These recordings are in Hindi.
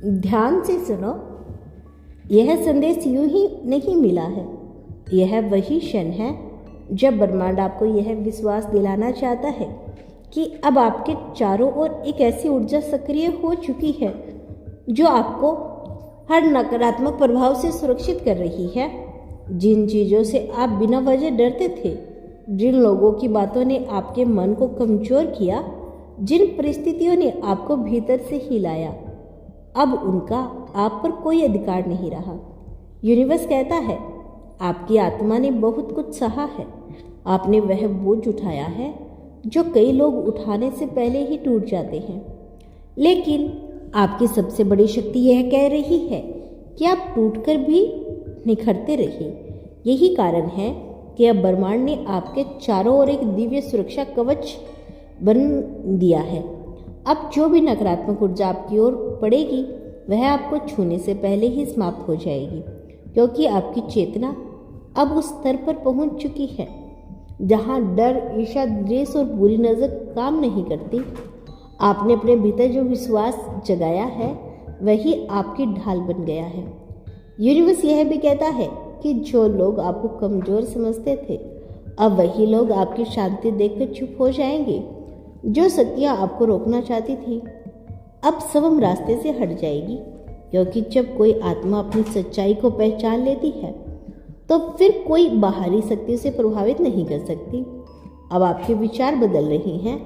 ध्यान से सुनो, यह संदेश यूं ही नहीं मिला है। यह वही क्षण है जब ब्रह्मांड आपको यह विश्वास दिलाना चाहता है कि अब आपके चारों ओर एक ऐसी ऊर्जा सक्रिय हो चुकी है जो आपको हर नकारात्मक प्रभाव से सुरक्षित कर रही है। जिन चीज़ों से आप बिना वजह डरते थे, जिन लोगों की बातों ने आपके मन को कमजोर किया, जिन परिस्थितियों ने आपको भीतर से हिलाया, अब उनका आप पर कोई अधिकार नहीं रहा। यूनिवर्स कहता है, आपकी आत्मा ने बहुत कुछ सहा है। आपने वह बोझ उठाया है जो कई लोग उठाने से पहले ही टूट जाते हैं। लेकिन आपकी सबसे बड़ी शक्ति यह कह रही है कि आप टूटकर भी निखरते रहिए। यही कारण है कि अब ब्रह्मांड ने आपके चारों ओर एक दिव्य सुरक्षा कवच बन दिया है। अब जो भी नकारात्मक ऊर्जा आपकी ओर पड़ेगी, वह आपको छूने से पहले ही समाप्त हो जाएगी, क्योंकि आपकी चेतना अब उस स्तर पर पहुंच चुकी है जहां डर, ईर्ष्या, द्वेष और बुरी नजर काम नहीं करती। आपने अपने भीतर जो विश्वास जगाया है, वही आपकी ढाल बन गया है। यूनिवर्स यह भी कहता है कि जो लोग आपको कमजोर समझते थे, अब वही लोग आपकी शांति देखकर चुप हो जाएंगे। जो शक्तियाँ आपको रोकना चाहती थी, अब सबम रास्ते से हट जाएगी, क्योंकि जब कोई आत्मा अपनी सच्चाई को पहचान लेती है, तो फिर कोई बाहरी शक्ति से प्रभावित नहीं कर सकती। अब आपके विचार बदल रहे हैं।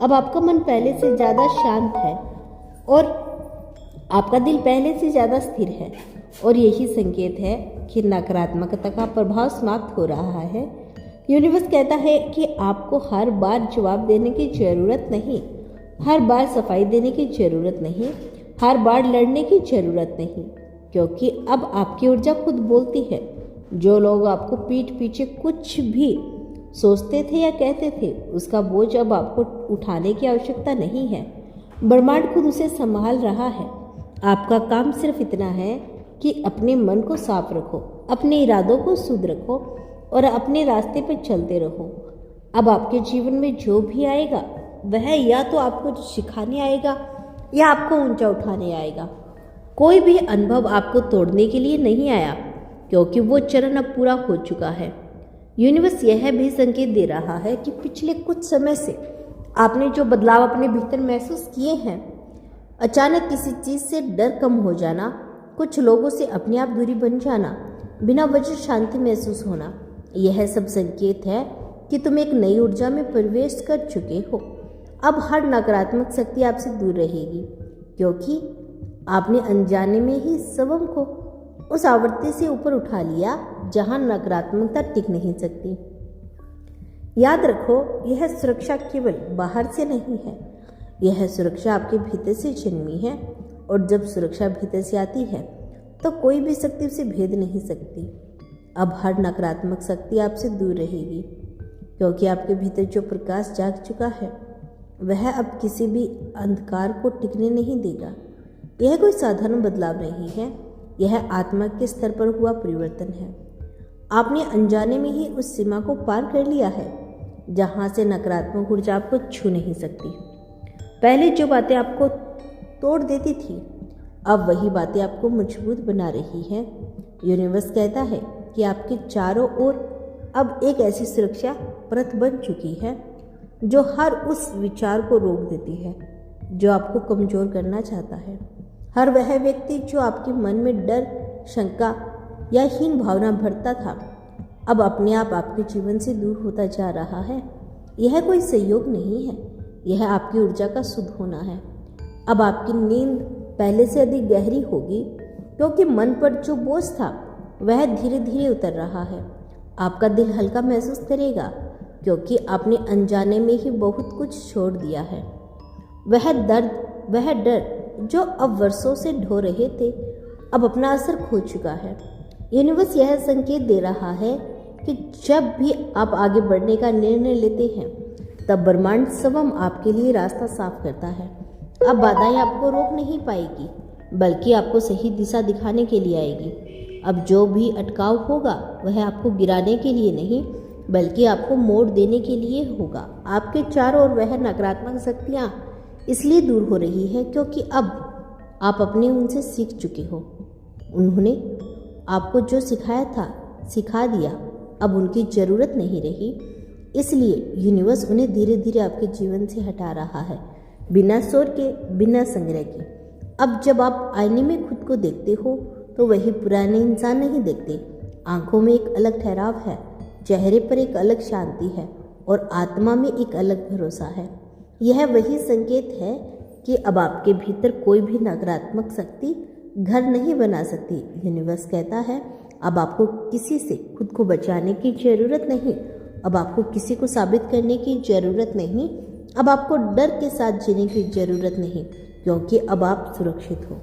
अब आपका मन पहले से ज़्यादा शांत है और आपका दिल पहले से ज़्यादा स्थिर है, और यही संकेत है कि नकारात्मकता का प्रभाव समाप्त हो रहा है। यूनिवर्स कहता है कि आपको हर बार जवाब देने की ज़रूरत नहीं, हर बार सफाई देने की ज़रूरत नहीं, हर बार लड़ने की ज़रूरत नहीं, क्योंकि अब आपकी ऊर्जा खुद बोलती है। जो लोग आपको पीठ पीछे कुछ भी सोचते थे या कहते थे, उसका बोझ अब आपको उठाने की आवश्यकता नहीं है। ब्रह्मांड खुद उसे संभाल रहा है। आपका काम सिर्फ इतना है कि अपने मन को साफ रखो, अपने इरादों को शुद्ध रखो और अपने रास्ते पर चलते रहो। अब आपके जीवन में जो भी आएगा, वह या तो आपको सिखाने आएगा या आपको ऊंचा उठाने आएगा। कोई भी अनुभव आपको तोड़ने के लिए नहीं आया, क्योंकि वो चरण अब पूरा हो चुका है। यूनिवर्स यह भी संकेत दे रहा है कि पिछले कुछ समय से आपने जो बदलाव अपने भीतर महसूस किए हैं, अचानक किसी चीज़ से डर कम हो जाना, कुछ लोगों से अपने आप दूरी बन जाना, बिना वजह शांति महसूस होना, यह सब संकेत है कि तुम एक नई ऊर्जा में प्रवेश कर चुके हो। अब हर नकारात्मक शक्ति आपसे दूर रहेगी, क्योंकि आपने अनजाने में ही सबम को उस आवृत्ति से ऊपर उठा लिया जहां नकारात्मकता टिक नहीं सकती। याद रखो, यह सुरक्षा केवल बाहर से नहीं है, यह सुरक्षा आपके भीतर से जन्मी है, और जब सुरक्षा भीतर से आती है तो कोई भी शक्ति उसे भेद नहीं सकती। अब हर नकारात्मक शक्ति आपसे दूर रहेगी, क्योंकि आपके भीतर जो प्रकाश जाग चुका है, वह अब किसी भी अंधकार को टिकने नहीं देगा। यह कोई साधारण बदलाव नहीं है, यह आत्मा के स्तर पर हुआ परिवर्तन है। आपने अनजाने में ही उस सीमा को पार कर लिया है जहां से नकारात्मक ऊर्जा आपको छू नहीं सकती। पहले जो बातें आपको तोड़ देती थी, अब वही बातें आपको मजबूत बना रही हैं। यूनिवर्स कहता है कि आपके चारों ओर अब एक ऐसी सुरक्षा परत बन चुकी है जो हर उस विचार को रोक देती है जो आपको कमज़ोर करना चाहता है। हर वह व्यक्ति जो आपके मन में डर, शंका या हीन भावना भरता था, अब अपने आप आपके जीवन से दूर होता जा रहा है। यह कोई संयोग नहीं है, यह आपकी ऊर्जा का शुद्ध होना है। अब आपकी नींद पहले से अधिक गहरी होगी, क्योंकि मन पर जो बोझ था वह धीरे धीरे उतर रहा है। आपका दिल हल्का महसूस करेगा, क्योंकि आपने अनजाने में ही बहुत कुछ छोड़ दिया है। वह दर्द, वह डर जो अब वर्षों से ढो रहे थे, अब अपना असर खो चुका है। यूनिवर्स यह संकेत दे रहा है कि जब भी आप आगे बढ़ने का निर्णय लेते हैं, तब ब्रह्मांड स्वयं आपके लिए रास्ता साफ करता है। अब बाधाएं आपको रोक नहीं पाएगी, बल्कि आपको सही दिशा दिखाने के लिए आएगी। अब जो भी अटकाव होगा, वह आपको गिराने के लिए नहीं, बल्कि आपको मोड़ देने के लिए होगा। आपके चारों ओर वह नकारात्मक शक्तियाँ इसलिए दूर हो रही है, क्योंकि अब आप अपने उनसे सीख चुके हो। उन्होंने आपको जो सिखाया था सिखा दिया, अब उनकी ज़रूरत नहीं रही। इसलिए यूनिवर्स उन्हें धीरे धीरे आपके जीवन से हटा रहा है, बिना शोर के, बिना संग्रह के। अब जब आप आईने में खुद को देखते हो तो वही पुराने इंसान नहीं देखते। आंखों में एक अलग ठहराव है, चेहरे पर एक अलग शांति है और आत्मा में एक अलग भरोसा है। यह वही संकेत है कि अब आपके भीतर कोई भी नकारात्मक शक्ति घर नहीं बना सकती। यूनिवर्स कहता है अब आपको किसी से खुद को बचाने की ज़रूरत नहीं, अब आपको किसी को साबित करने की ज़रूरत नहीं, अब आपको डर के साथ जीने की ज़रूरत नहीं, क्योंकि अब आप सुरक्षित हो।